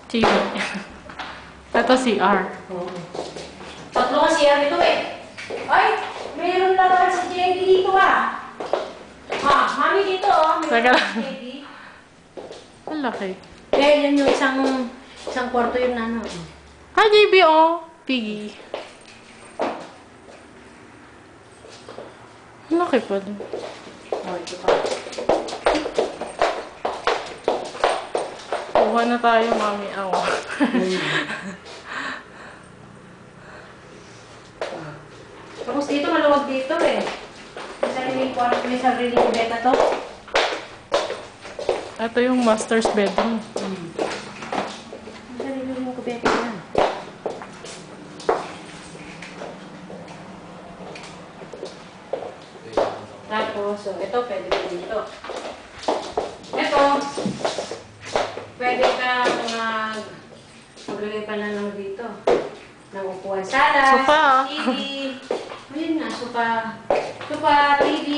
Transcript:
TV. Ito CR. Oo. Tatlo ka CR ito eh. Ay, mayroon lang si JD dito ah. Mami dito oh. Teka lang. Si JD. Ang laki. Eh, yan yung isang kwarto yung nano. Hi, JB, oh. Piggy. Ang laki pa din. Oh, ito pa. Kuha na tayo, mami. Awa. Tapos dito, maluwag dito eh. May sariling kwarto, may sariling beta to. Ito yung master's bedroom. May sariling kubeta yan. Tapos, so, ito, pwede pa dito. Ito, pwede kang maglagay pa na lang dito. Ng upuan, sala, Sofa. TV. Ayun na, sofa. Sofa, TV.